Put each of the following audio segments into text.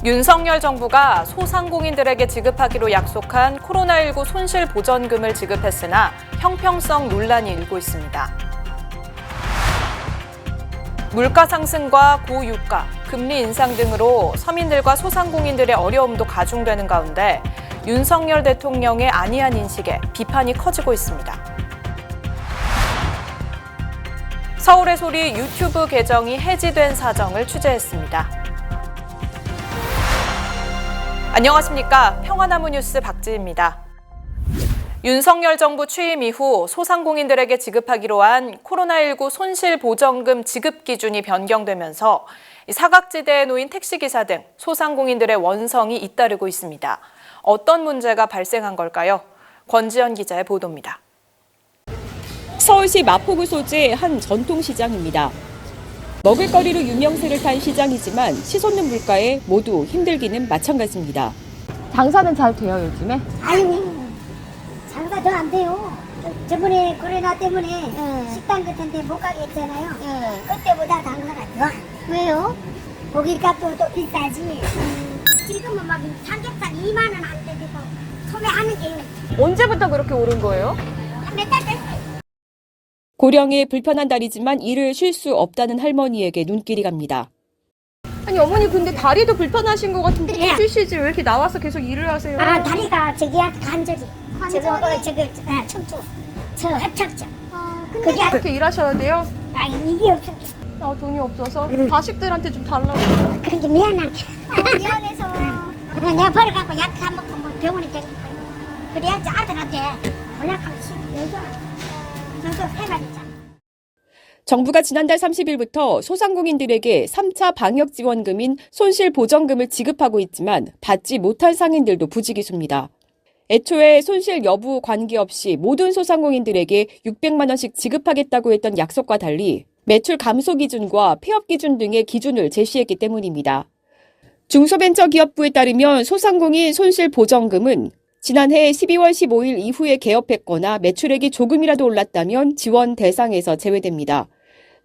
윤석열 정부가 소상공인들에게 지급하기로 약속한 코로나19 손실보전금을 지급했으나 형평성 논란이 일고 있습니다. 물가 상승과 고유가, 금리 인상 등으로 서민들과 소상공인들의 어려움도 가중되는 가운데 윤석열 대통령의 안이한 인식에 비판이 커지고 있습니다. 서울의 소리 유튜브 계정이 해지된 사정을 취재했습니다. 안녕하십니까. 평화나무 뉴스 박지희입니다. 윤석열 정부 취임 이후 소상공인들에게 지급하기로 한 코로나19 손실보전금 지급 기준이 변경되면서 사각지대에 놓인 택시기사 등 소상공인들의 원성이 잇따르고 있습니다. 어떤 문제가 발생한 걸까요? 권지연 기자의 보도입니다. 서울시 마포구 소재의 한 전통시장입니다. 먹을거리로 유명세를 탄 시장이지만 치솟는 물가에 모두 힘들기는 마찬가지입니다. 장사는 잘 돼요, 요즘에? 아이고, 장사 더 안 돼요. 저번에 코로나 때문에 식당 같은 데 못 가게 했잖아요. 그때보다 장사가 더 안 돼요. 왜요? 고기값도 또 비싸지. 지금은 막 삼겹살 2만 원 안 되고 소매하는 게 언제부터 그렇게 오른 거예요? 몇 달 됐어요. 고령의 불편한 달이지만 일을 쉴 수 없다는 할머니에게 눈길이 갑니다. 아니, 어머니 근데 다리도 불편하신 것 같은데 예. 쉬시지 왜 이렇게 나와서 계속 일을 하세요? 아, 다리가 저기야 간절히. 척추. 저 협착증. 그게 그렇게 일하셔야 돼요? 아, 이게 없어. 아, 돈이 없어서 자식들한테 좀 달라고. 그렇게 미안하게. 미안해서. 내가 버려갖고 약 한 먹고 뭐 병원에 데리고 그래야지 아들한테 연락하면 여자. 저도 해봤자. 정부가 지난달 30일부터 소상공인들에게 3차 방역지원금인 손실보전금을 지급하고 있지만 받지 못한 상인들도 부지기수입니다. 애초에 손실 여부 관계없이 모든 소상공인들에게 600만 원씩 지급하겠다고 했던 약속과 달리 매출 감소 기준과 폐업 기준 등의 기준을 제시했기 때문입니다. 중소벤처기업부에 따르면 소상공인 손실보전금은 지난해 12월 15일 이후에 개업했거나 매출액이 조금이라도 올랐다면 지원 대상에서 제외됩니다.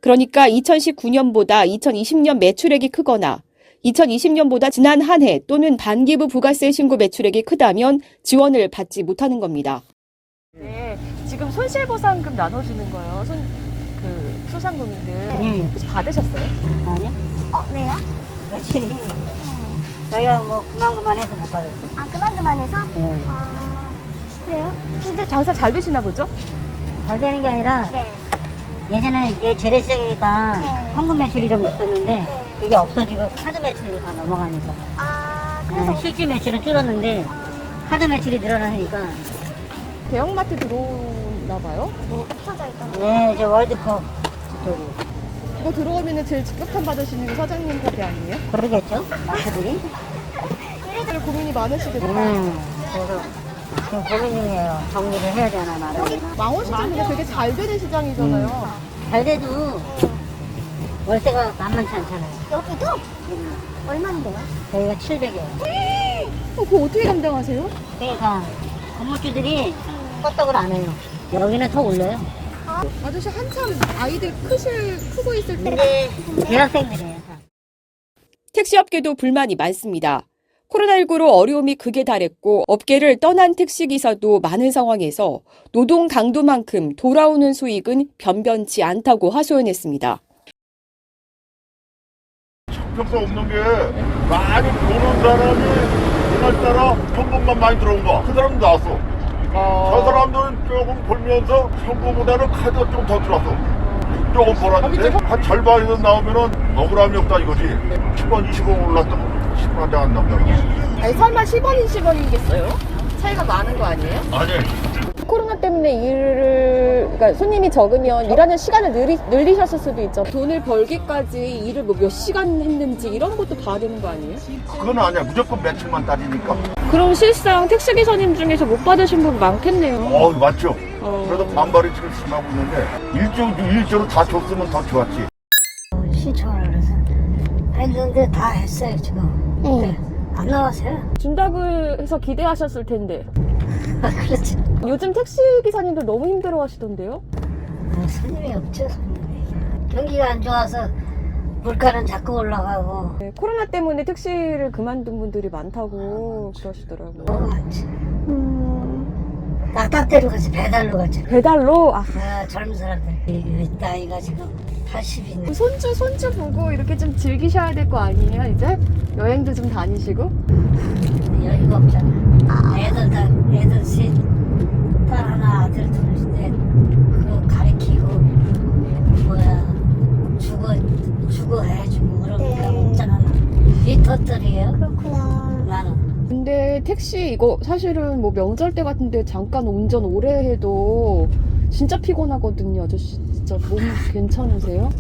그러니까 2019년보다 2020년 매출액이 크거나 2020년보다 지난 한 해 또는 반기부 부가세 신고 매출액이 크다면 지원을 받지 못하는 겁니다. 네, 지금 손실보상금 나눠주는 거예요. 소상공인들. 혹시 받으셨어요? 아니요? 왜요? 며칠이. 저희가 뭐 그만해서 못 받았어요. 아, 그만해서? 네. 아, 그래요? 근데 장사 잘 되시나 보죠? 잘 되는 게 아니라 예전에 이게 재래시장이니까 현금 매출이 좀 있었는데 이게 없어지고 카드 매출이 다 넘어가니까. 아, 그래서 실질 매출은 줄었는데 카드 매출이 늘어나니까. 대형마트 들어오나 봐요? 뭐 터져 있다고? 네, 저 월드컵 저기. 이거 들어오면 제일 직격탄 받으시는 게 사장님 탓이 아니에요? 그러겠죠? 마트들이? 그래서 고민이 많으시겠다. 그래서 지금 고민 중이에요. 정리를 해야 되나 말이야. 망원시장이 되게 잘 되는 시장이잖아요. 잘 돼도 월세가 만만치 않잖아요. 여기도? 얼마인데요? 저희가 700이에요. 그거 어떻게 감당하세요? 그러니까 건물주들이 껐떡을 안 해요. 여기는 더 올려요. 아저씨 한참 아이들 크고 있을 때. 근데 대학생들이에요. 택시업계도 불만이 많습니다. 코로나19로 어려움이 극에 달했고 업계를 떠난 택시기사도 많은 상황에서 노동 강도만큼 돌아오는 수익은 변변치 않다고 하소연했습니다. 형평성 없는 게 많이 보는 사람이 그날따라 현금만 많이 들어온 거. 그 사람도 나왔어. 저 사람들은 조금 벌면서 현금보다는 카드가 좀 더 들어왔어. 조금 벌었는데 한 절반에서 나오면은 억울함이 없다 이거지. 10원, 20원 올랐다고 10원 한 장 안 나온다고. 아니 설마 10원이 10원이겠어요? 차이가 많은 거 아니에요? 아니. 코로나 때문에 그러니까 손님이 적으면 일하는 시간을 늘리셨을 수도 있죠. 돈을 벌기까지 일을 뭐 몇 시간 했는지 이런 것도 봐야 되는 거 아니에요? 그건 아니야. 무조건 매출만 따지니까. 그럼 실상 택시기사님 중에서 못 받으신 분 많겠네요. 맞죠. 그래도 반발이 지금 심하고 있는데 일조로 다 줬으면 더 좋았지. 신청을 해서 했는데 다 했어요 지금. 네. 안 나왔어요. 준다고 해서 기대하셨을 텐데. 그렇지. 요즘 택시 기사님들 너무 힘들어 하시던데요? 손님이 없죠, 손님이. 경기가 안 좋아서 물가는 자꾸 올라가고 네, 코로나 때문에 택시를 그만둔 분들이 많다고 그러시더라고요. 너무 많지. 낙탁대로 가지 배달로 가지. 배달로? 아, 젊은 사람들 나이가 지금 80이네. 손주 보고 이렇게 좀 즐기셔야 될 거 아니에요, 이제? 여행도 좀 다니시고? 여유가 없잖아. 애들 셋, 딸 하나, 아들 둘인데 그거 가르치고 주거 해주고 그런 게 없잖아. 리터들이에요. 그렇구나. 나는. 근데 택시 이거 사실은 뭐 명절 때 같은데 잠깐 운전 오래 해도 진짜 피곤하거든요, 아저씨. 진짜 몸 괜찮으세요?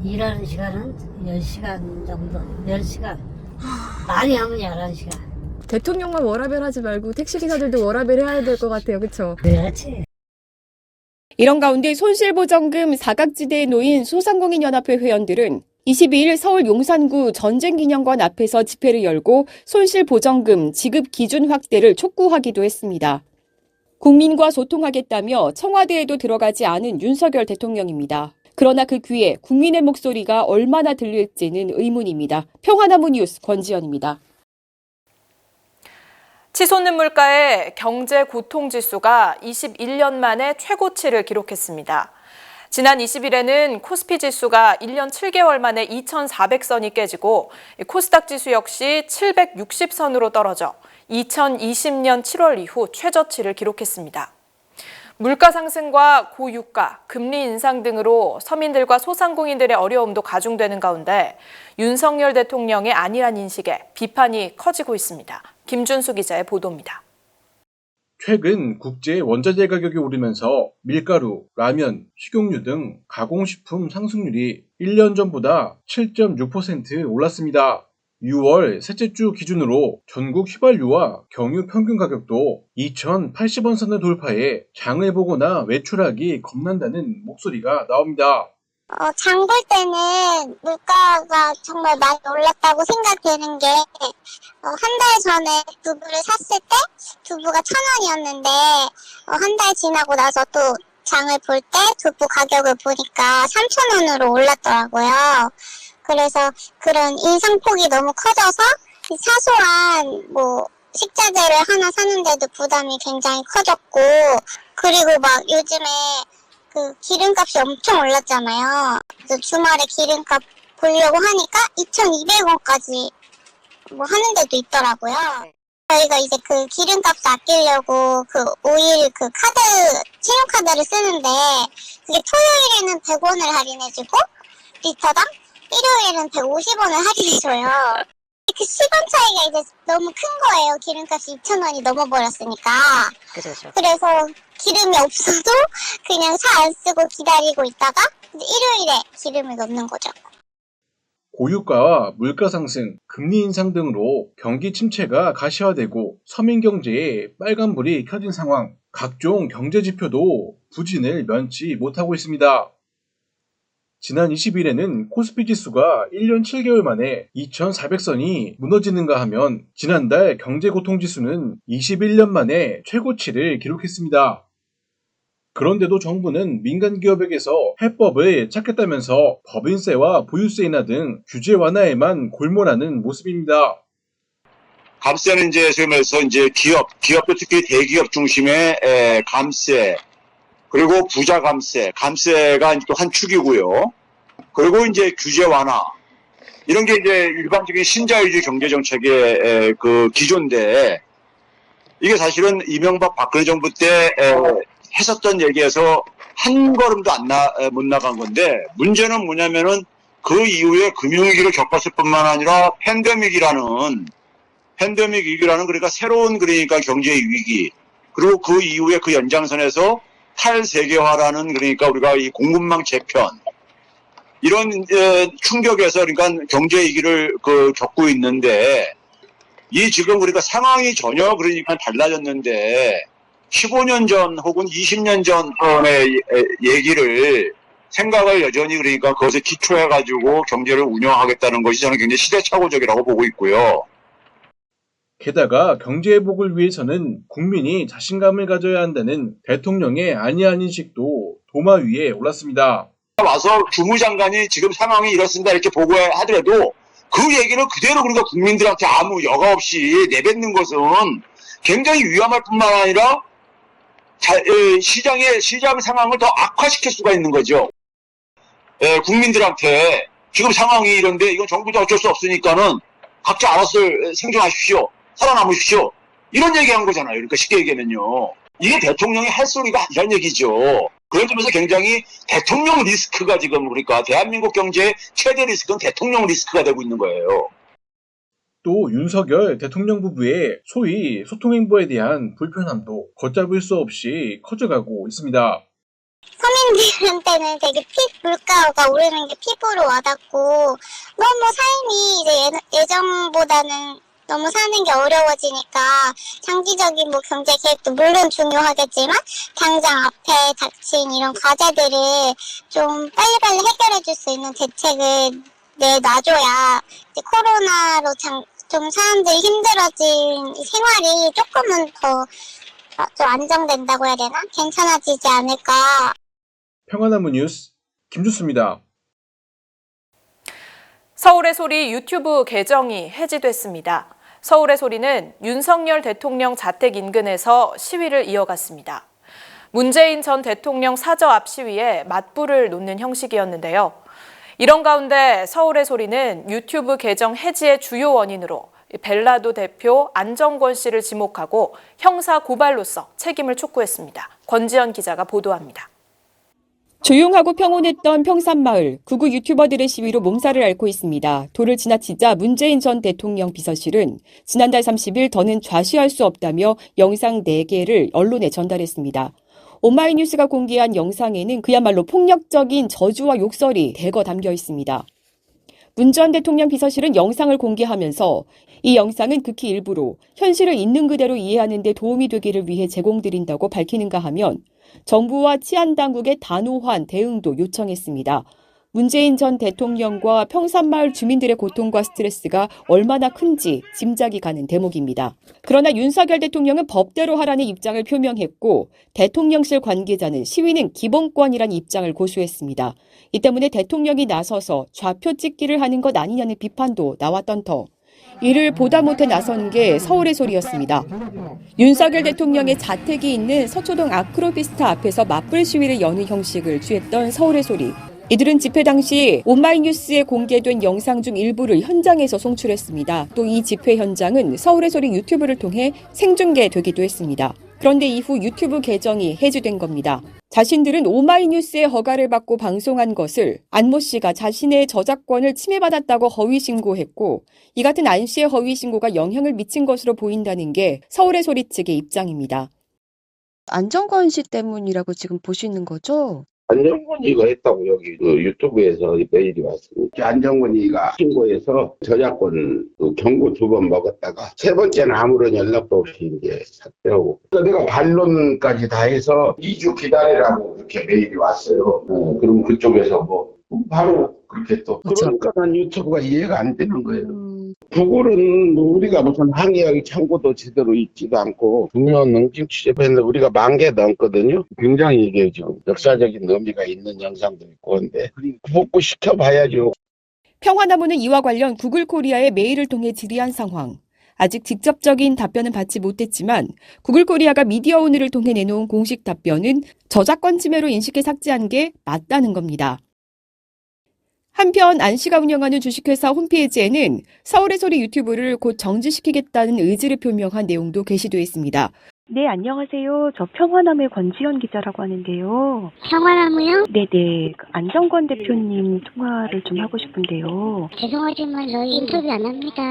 일하는 시간은 10시간 정도. 10시간. 많이 하면 11시간. 대통령만 워라밸 하지 말고 택시기사들도 워라밸 해야 될 것 같아요, 그쵸? 그렇지. 이런 가운데 손실보전금 사각지대에 놓인 소상공인연합회 회원들은 22일 서울 용산구 전쟁기념관 앞에서 집회를 열고 손실보전금 지급 기준 확대를 촉구하기도 했습니다. 국민과 소통하겠다며 청와대에도 들어가지 않은 윤석열 대통령입니다. 그러나 그 귀에 국민의 목소리가 얼마나 들릴지는 의문입니다. 평화나무 뉴스 권지연입니다. 치솟는 물가의 경제 고통 지수가 21년 만에 최고치를 기록했습니다. 지난 20일에는 코스피 지수가 1년 7개월 만에 2,400선이 깨지고 코스닥 지수 역시 760선으로 떨어져 2020년 7월 이후 최저치를 기록했습니다. 물가 상승과 고유가, 금리 인상 등으로 서민들과 소상공인들의 어려움도 가중되는 가운데 윤석열 대통령의 안일한 인식에 비판이 커지고 있습니다. 김준수 기자의 보도입니다. 최근 국제 원자재 가격이 오르면서 밀가루, 라면, 식용유 등 가공식품 상승률이 1년 전보다 7.6% 올랐습니다. 6월 셋째 주 기준으로 전국 휘발유와 경유 평균 가격도 2,080원 선을 돌파해 장을 보거나 외출하기 겁난다는 목소리가 나옵니다. 장 볼 때는 물가가 정말 많이 올랐다고 생각되는 게, 한 달 전에 두부를 샀을 때 두부가 1,000원이었는데, 한 달 지나고 나서 또 장을 볼 때 두부 가격을 보니까 3,000원으로 올랐더라고요. 그래서 그런 인상폭이 너무 커져서 사소한 식자재를 하나 사는데도 부담이 굉장히 커졌고, 그리고 막 요즘에 그 기름값이 엄청 올랐잖아요. 그래서 주말에 기름값 보려고 하니까 2,200원까지 하는 데도 있더라고요. 저희가 이제 그 기름값을 아끼려고 그 오일 그 신용카드를 쓰는데 그게 토요일에는 100원을 할인해주고 리터당 일요일에는 150원을 할인해줘요. 그 시간 차이가 이제 너무 큰 거예요. 기름값이 2,000원이 넘어버렸으니까. 그래서 기름이 없어도 그냥 차 안 쓰고 기다리고 있다가 일요일에 기름을 넣는 거죠. 고유가와 물가 상승, 금리 인상 등으로 경기 침체가 가시화되고 서민 경제에 빨간불이 켜진 상황, 각종 경제 지표도 부진을 면치 못하고 있습니다. 지난 20일에는 코스피 지수가 1년 7개월 만에 2,400선이 무너지는가 하면 지난달 경제고통지수는 21년 만에 최고치를 기록했습니다. 그런데도 정부는 민간기업에게서 해법을 찾겠다면서 법인세와 보유세 인하 등 규제 완화에만 골몰하는 모습입니다. 감세는 이제 소위 말해서 이제 기업도 특히 대기업 중심의 감세, 그리고 부자 감세가 또 한 축이고요. 그리고 이제 규제 완화. 이런 게 이제 일반적인 신자유주의 경제정책의 그 기조인데, 이게 사실은 이명박 박근혜 정부 때 했었던 얘기에서 한 걸음도 못 나간 건데, 문제는 뭐냐면은 그 이후에 금융위기를 겪었을 뿐만 아니라 팬데믹이라는 그러니까 새로운 그러니까 경제 위기, 그리고 그 이후에 그 연장선에서 탈세계화라는 그러니까 우리가 이 공급망 재편, 이런 충격에서 그러니까 경제 위기를 겪고 있는데, 이 지금 우리가 상황이 전혀 그러니까 달라졌는데 15년 전 혹은 20년 전의 얘기를 생각을 여전히 그러니까 그것에 기초해가지고 경제를 운영하겠다는 것이 저는 굉장히 시대착오적이라고 보고 있고요. 게다가 경제 회복을 위해서는 국민이 자신감을 가져야 한다는 대통령의 안이한 인식도 도마 위에 올랐습니다. 와서 주무장관이 지금 상황이 이렇습니다 이렇게 보고하더라도 그 얘기를 그대로 우리가 국민들한테 아무 여과 없이 내뱉는 것은 굉장히 위험할 뿐만 아니라 시장 상황을 더 악화시킬 수가 있는 거죠. 국민들한테 지금 상황이 이런데 이건 정부도 어쩔 수 없으니까는 각자 알아서 생존하십시오. 살아남으십시오. 이런 얘기한 거잖아요. 그러니까 쉽게 얘기하면요. 이게 대통령이 할 소리가 이런 얘기죠. 그런 점에서 굉장히 대통령 리스크가 지금 그러니까 대한민국 경제의 최대 리스크는 대통령 리스크가 되고 있는 거예요. 또 윤석열 대통령 부부의 소위 소통 행보에 대한 불편함도 걷잡을 수 없이 커져가고 있습니다. 서민들한테는 되게 물가가 오르는 게 피부로 와닿고 너무 삶이 이제 예전보다는 너무 사는 게 어려워지니까 장기적인 뭐 경제 계획도 물론 중요하겠지만 당장 앞에 닥친 이런 과제들을 좀 빨리빨리 해결해 줄 수 있는 대책을 내놔줘야 이제 코로나로 좀 사람들이 힘들어진 생활이 조금은 더 좀 안정된다고 해야 되나? 괜찮아지지 않을까. 평화나무 뉴스 김주수입니다. 서울의 소리 유튜브 계정이 해지됐습니다. 서울의 소리는 윤석열 대통령 자택 인근에서 시위를 이어갔습니다. 문재인 전 대통령 사저 앞 시위에 맞불을 놓는 형식이었는데요. 이런 가운데 서울의 소리는 유튜브 계정 해지의 주요 원인으로 벨라도 대표 안정권 씨를 지목하고 형사 고발로서 책임을 촉구했습니다. 권지연 기자가 보도합니다. 조용하고 평온했던 평산마을, 구구 유튜버들의 시위로 몸살을 앓고 있습니다. 도를 지나치자 문재인 전 대통령 비서실은 지난달 30일 더는 좌시할 수 없다며 영상 4개를 언론에 전달했습니다. 오마이뉴스가 공개한 영상에는 그야말로 폭력적인 저주와 욕설이 대거 담겨 있습니다. 문 전 대통령 비서실은 영상을 공개하면서 이 영상은 극히 일부로 현실을 있는 그대로 이해하는 데 도움이 되기를 위해 제공드린다고 밝히는가 하면 정부와 치안당국의 단호한 대응도 요청했습니다. 문재인 전 대통령과 평산마을 주민들의 고통과 스트레스가 얼마나 큰지 짐작이 가는 대목입니다. 그러나 윤석열 대통령은 법대로 하라는 입장을 표명했고 대통령실 관계자는 시위는 기본권이라는 입장을 고수했습니다. 이 때문에 대통령이 나서서 좌표 찍기를 하는 것 아니냐는 비판도 나왔던 터. 이를 보다 못해 나선 게 서울의 소리였습니다. 윤석열 대통령의 자택이 있는 서초동 아크로비스타 앞에서 맞불 시위를 여는 형식을 취했던 서울의 소리. 이들은 집회 당시 오마이뉴스에 공개된 영상 중 일부를 현장에서 송출했습니다. 또 이 집회 현장은 서울의 소리 유튜브를 통해 생중계되기도 했습니다. 그런데 이후 유튜브 계정이 해지된 겁니다. 자신들은 오마이뉴스의 허가를 받고 방송한 것을 안모 씨가 자신의 저작권을 침해받았다고 허위 신고했고 이 같은 안 씨의 허위 신고가 영향을 미친 것으로 보인다는 게 서울의 소리 측의 입장입니다. 안정권 씨 때문이라고 지금 보시는 거죠? 안정권이가 했다고 여기 유튜브에서 메일이 왔습니다. 안정권이가 신고해서 저작권을 경고 2번 먹었다가 3번째는 아무런 연락도 없이 이제 삭제하고. 그러니까 내가 반론까지 다 해서 2주 기다리라고 이렇게 메일이 왔어요. 그럼 그쪽에서 뭐 바로 그렇게 또. 그러니까 난 유튜브가 이해가 안 되는 거예요. 구글은 우리가 무슨 항의하기 창고도 제대로 있지도 않고 중요한 능증 취재했는데 우리가 10,000개 넘거든요. 굉장히 이게 좀 역사적인 의미가 있는 영상도 있고 한데 복구 시켜봐야죠. 평화나무는 이와 관련 구글 코리아에 메일을 통해 질의한 상황. 아직 직접적인 답변은 받지 못했지만 구글 코리아가 미디어 오늘을 통해 내놓은 공식 답변은 저작권 침해로 인식해 삭제한 게 맞다는 겁니다. 한편 안 씨가 운영하는 주식회사 홈페이지에는 서울의 소리 유튜브를 곧 정지시키겠다는 의지를 표명한 내용도 게시되어 있습니다. 네, 안녕하세요. 저 평화나무의 권지연 기자라고 하는데요. 평화나무요? 네네. 안정권 대표님 통화를 좀 하고 싶은데요. 죄송하지만 저희 인터뷰 안 합니다.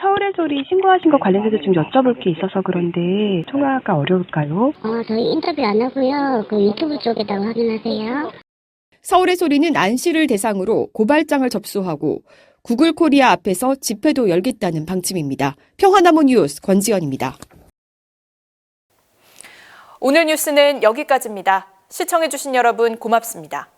서울의 소리 신고하신 거 관련해서 좀 여쭤볼 게 있어서 그런데 통화가 어려울까요? 저희 인터뷰 안 하고요. 그 유튜브 쪽에다가 확인하세요. 서울의 소리는 안 씨를 대상으로 고발장을 접수하고 구글 코리아 앞에서 집회도 열겠다는 방침입니다. 평화나무 뉴스 권지연입니다. 오늘 뉴스는 여기까지입니다. 시청해주신 여러분 고맙습니다.